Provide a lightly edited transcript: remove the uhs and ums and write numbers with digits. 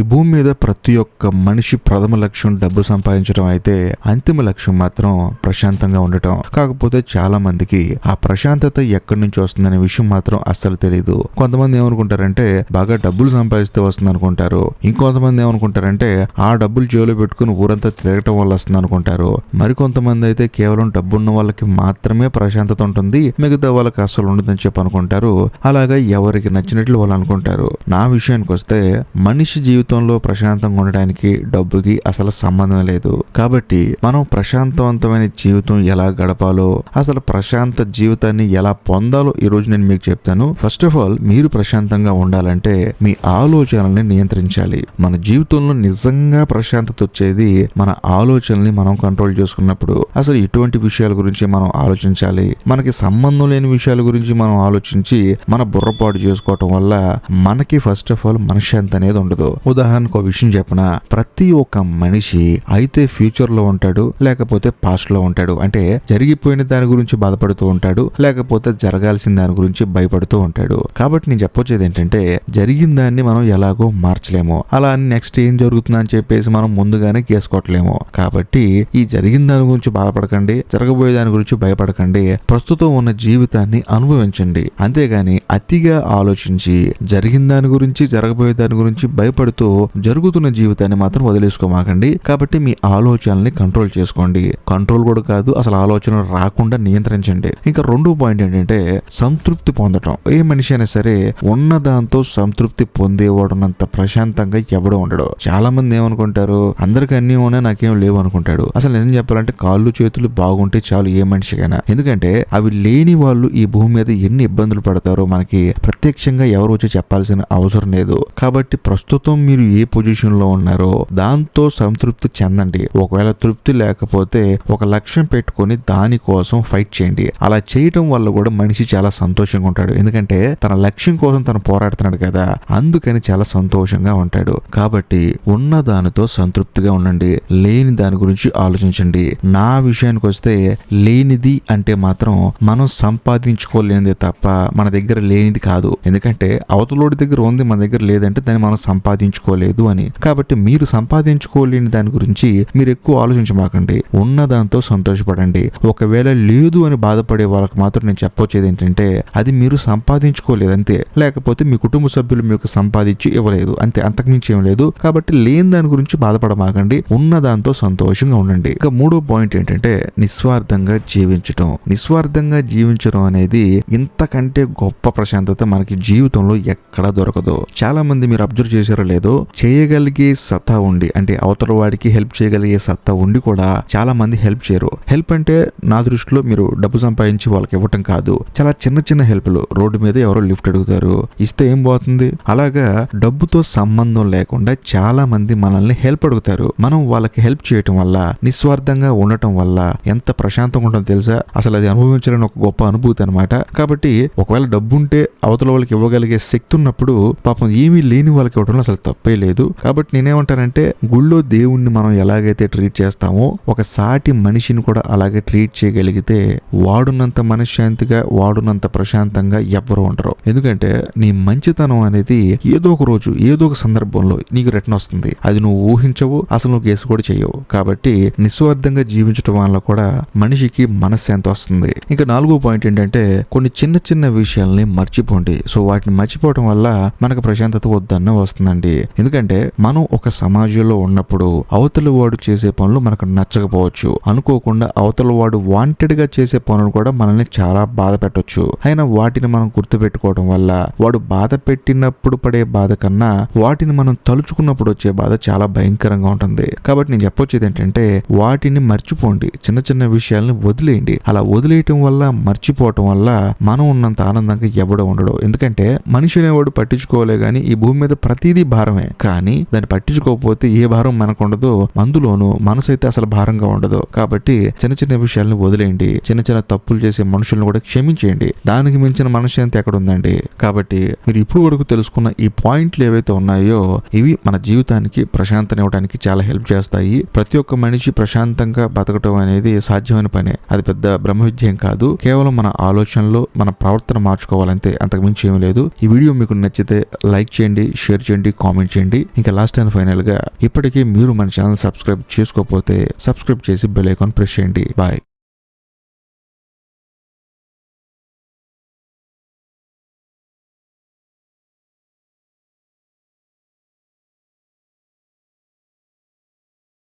ఈ భూమి మీద ప్రతి ఒక్క మనిషి ప్రథమ లక్ష్యం డబ్బు సంపాదించడం అయితే అంతిమ లక్ష్యం మాత్రం ప్రశాంతంగా ఉండటం. కాకపోతే చాలా మందికి ఆ ప్రశాంతత ఎక్కడి నుంచి వస్తుందనే విషయం మాత్రం అస్సలు తెలియదు. కొంతమంది ఏమనుకుంటారంటే బాగా డబ్బులు సంపాదిస్తే వస్తుంది అనుకుంటారు. ఇంకొంతమంది ఏమనుకుంటారంటే ఆ డబ్బులు జేబులో పెట్టుకుని ఊరంతా తిరగటం వల్ల వస్తుంది అనుకుంటారు. మరికొంతమంది అయితే కేవలం డబ్బున్న వాళ్ళకి మాత్రమే ప్రశాంతత ఉంటుంది, మిగతా వాళ్ళకి అస్సలు ఉండదని చెప్పి అనుకుంటారు. అలాగా ఎవరికి నచ్చినట్లు వాళ్ళు అనుకుంటారు. నా విషయానికి వస్తే మనిషి జీవితంలో ప్రశాంతంగా ఉండడానికి డబ్బుకి అసలు సంబంధం లేదు. కాబట్టి మనం ప్రశాంతవంతమైన జీవితం ఎలా గడపాలో, అసలు ప్రశాంత జీవితాన్ని ఎలా పొందాలో ఈ రోజు నేను మీకు చెప్తాను. ఫస్ట్ ఆఫ్ ఆల్, మీరు ప్రశాంతంగా ఉండాలంటే మీ ఆలోచనల్ని నియంత్రించాలి. మన జీవితంలో నిజంగా ప్రశాంతత వచ్చేది మన ఆలోచనల్ని మనం కంట్రోల్ చేసుకున్నప్పుడు. అసలు ఇటువంటి విషయాల గురించి మనం ఆలోచించాలి. మనకి సంబంధం లేని విషయాల గురించి మనం ఆలోచించి మన బుర్రపాటు చేసుకోవటం వల్ల మనకి ఫస్ట్ ఆఫ్ ఆల్ మనశ్శాంతి అనేది ఉండదు. ఉదాహరణకు ఒక విషయం చెప్పిన, ప్రతి ఒక్క మనిషి అయితే ఫ్యూచర్ లో ఉంటాడు, లేకపోతే పాస్ట్ లో ఉంటాడు. అంటే జరిగిపోయిన దాని గురించి బాధపడుతూ ఉంటాడు, లేకపోతే జరగాల్సిన దాని గురించి భయపడుతూ ఉంటాడు. కాబట్టి నేను చెప్పొచ్చేది ఏంటంటే, జరిగిన దాన్ని మనం ఎలాగో మార్చలేము. అలా నెక్స్ట్ ఏం జరుగుతుందని చెప్పేసి మనం ముందుగానే గీసుకోవట్లేము. కాబట్టి ఈ జరిగిన దాని గురించి బాధపడకండి, జరగబోయే దాని గురించి భయపడకండి. ప్రస్తుతం ఉన్న జీవితాన్ని అనుభవించండి. అంతేగాని అతిగా ఆలోచించి జరిగిన దాని గురించి జరగబోయే దాని గురించి భయపడుతూ జరుగుతున్న జీవితాన్ని మాత్రం వదిలేసుకోమాకండి. కాబట్టి మీ ఆలోచనల్ని కంట్రోల్ చేసుకోండి. కంట్రోల్ కూడా కాదు, అసలు ఆలోచన రాకుండా నియంత్రించండి. ఇంకా రెండో పాయింట్ ఏంటంటే సంతృప్తి పొందటం. ఏ మనిషి అయినా సరే ఉన్న దాంతో సంతృప్తి పొందేవాడున్నంత ప్రశాంతంగా ఎవడో ఉండడు. చాలా మంది ఏమనుకుంటారు, అందరికి అన్ని ఉన్నాయి నాకేం లేవు అనుకుంటాడు. అసలు నిజం చెప్పాలంటే కాళ్ళు చేతులు బాగుంటే చాలు ఏ మనిషికైనా. ఎందుకంటే అవి లేని వాళ్ళు ఈ భూమి మీద ఎన్ని ఇబ్బందులు పడతారో మనకి ప్రత్యక్షంగా ఎవరు వచ్చి చెప్పాల్సిన అవసరం లేదు. కాబట్టి ప్రస్తుతం మీరు ఏ పొజిషన్ లో ఉన్నారో దాంతో సంతృప్తి చెందండి. ఒకవేళ తృప్తి లేకపోతే ఒక లక్ష్యం పెట్టుకొని దానికోసం ఫైట్ చేయండి. అలా చేయటం వల్ల కూడా మనిషి చాలా సంతోషంగా ఉంటాడు. ఎందుకంటే తన లక్ష్యం కోసం తను పోరాడుతున్నాడు కదా, అందుకని చాలా సంతోషంగా ఉంటాడు. కాబట్టి ఉన్న దానితో సంతృప్తిగా ఉండండి, లేని దాని గురించి ఆలోచించండి. నా విషయానికి వస్తే లేనిది అంటే మాత్రం మనం సంపాదించుకోలేనిదే తప్ప మన దగ్గర లేనిది కాదు. ఎందుకంటే అవతలోడి దగ్గర ఉంది, మన దగ్గర లేదంటే దాన్ని మనం సంపాదించుకోలేదు అని. కాబట్టి మీరు సంపాదించుకోలేని దాని గురించి మీరు ఎక్కువ ఆలోచించమాకండి. ఉన్న దాంతో సంతోషపడండి. ఒకవేళ లేదు అని బాధపడే వాళ్ళకి మాత్రం నేను చెప్పొచ్చేది ఏంటంటే, అది మీరు సంపాదించుకోలేదు అంతే, లేకపోతే మీ కుటుంబ సభ్యులు మీకు సంపాదించి ఇవ్వలేదు అంతే, అంతకుమించి ఏం లేదు. కాబట్టి లేని దాని గురించి బాధపడమాకండి, ఉన్న దాంతో సంతోషంగా ఉండండి. ఇక మూడో పాయింట్ ఏంటంటే నిస్వార్థంగా జీవించటం. నిస్వార్థంగా జీవించడం అనేది ఇంతకంటే గొప్ప ప్రశాంతత మనకి జీవితంలో ఎక్కడా దొరకదు. చాలా మంది మీరు అబ్జర్వ్ చేశారో లేదో, చేయగలిగే సత్తా ఉండి, అంటే అవతల వాడికి హెల్ప్ చేయగలిగే సత్తా ఉండి కూడా చాలా మంది హెల్ప్ చేయరు. హెల్ప్ అంటే నా దృష్టిలో మీరు డబ్బు సంపాదించి వాళ్ళకి ఇవ్వటం కాదు, చాలా చిన్న చిన్న హెల్ప్లు. రోడ్డు మీద ఎవరో లిఫ్ట్ అడుగుతారు, ఇస్తే ఏం పోతుంది. అలాగా డబ్బుతో సంబంధం లేకుండా చాలా మంది మనల్ని హెల్ప్ అడుగుతారు. మనం వాళ్ళకి హెల్ప్ చేయటం వల్ల, నిస్వార్థంగా ఉండటం వల్ల ఎంత ప్రశాంతంగా ఉంటుందో తెలుసా. అసలు అది అనుభవించడానికి ఒక గొప్ప అనుభూతి అనమాట. కాబట్టి ఒకవేళ డబ్బు ఉంటే అవతల వాళ్ళకి ఇవ్వగలిగే శక్తి ఉన్నప్పుడు పాపం ఏమీ లేని వాళ్ళకి ఇవ్వడంలో అసలు తప్పే లేదు. కాబట్టి నేనేమంటానంటే, గుళ్ళో దేవుణ్ణి మనం ఎలాగైతే ట్రీట్ చేస్తామో ఒక సాటి మనిషిని కూడా అలాగే ట్రీట్ చేయగలిగితే వాడున్నంత మనశ్శాంతిగా, వాడున్నంత ప్రశాంతంగా ఎవ్వరూ ఉండరు. ఎందుకంటే నీ మంచితనం అనేది ఏదో ఒక రోజు, ఏదో ఒక సందర్భంలో నీకు రిటర్న్ వస్తుంది. అది నువ్వు ఊహించవు, అసలు నువ్వు గెస్ కూడా చేయవు. కాబట్టి నిస్వార్థంగా జీవించడం వల్ల కూడా మనిషికి మనశ్శాంతి వస్తుంది. ఇంకా నాలుగో పాయింట్ ఏంటంటే, కొన్ని చిన్న చిన్న విషయాల్ని మర్చిపోండి. సో వాటిని మర్చిపోవడం వల్ల మనకు ప్రశాంతత వద్దన్న వస్తుందండి. ఎందుకంటే మనం ఒక సమాజంలో ఉన్నప్పుడు అవతల వాడు చేసే పనులు మనకు నచ్చకపోవచ్చు. అనుకోకుండా అవతల వాడు వాంటెడ్ గా చేసే పనులు కూడా మనల్ని చాలా బాధ పెట్టొచ్చు. అయినా వాటిని మనం గుర్తుపెట్టుకోవడం వల్ల వాడు బాధ పెట్టినప్పుడు పడే బాధ కన్నా వాటిని మనం తలుచుకున్నప్పుడు వచ్చే బాధ చాలా భయంకరంగా ఉంటుంది. కాబట్టి నేను చెప్పొచ్చేది ఏంటంటే, వాటిని మర్చిపోండి, చిన్న చిన్న విషయాలను వదిలేయండి. అలా వదిలేయటం వల్ల, మర్చిపోవటం వల్ల మనం ఉన్నంత ఆనందంగా ఎవడో ఉండడు. ఎందుకంటే మనిషి అనేవాడు పట్టించుకోలే గానీ ఈ భూమి మీద ప్రతిదీ భారమే. కానీ దాన్ని పట్టించుకోకపోతే ఏ భారం మనకు ఉండదు, అందులోనూ మనసు అయితే అసలు భారంగా ఉండదు. కాబట్టి చిన్న చిన్న విషయాలను వదిలేయండి. చిన్న చిన్న తప్పులు చేసే మనుషులను కూడా క్షమించేయండి. దానికి మించిన మనశ్శాంతి ఎక్కడ ఉందండి. కాబట్టి మీరు ఇప్పుడు వరకు తెలుసుకున్న ఈ పాయింట్లు ఏవైతే ఉన్నాయో ఇవి మన జీవితానికి ప్రశాంతనివ్వడానికి చాలా హెల్ప్ చేస్తాయి. ప్రతి ఒక్క మనిషి ప్రశాంతంగా బతకటం అనేది సాధ్యమైన పనే. అది పెద్ద బ్రహ్మ విద్యం కాదు. కేవలం మన ఆలోచనలో మన ప్రవర్తన మార్చుకోవాలంతే, అంతకు మించి ఏమీ లేదు. ఈ వీడియో మీకు నచ్చితే లైక్ చేయండి, షేర్ చేయండి, కామెంట్ కామెంట్ చేయండి. ఇంకా లాస్ట్ అండ్ ఫైనల్ గా ఇప్పటికీ మీరు మన ఛానల్ సబ్స్క్రైబ్ చేసుకోకపోతే సబ్స్క్రైబ్ చేసి బెల్ ఐకాన్ ప్రెస్ చేయండి. బాయ్.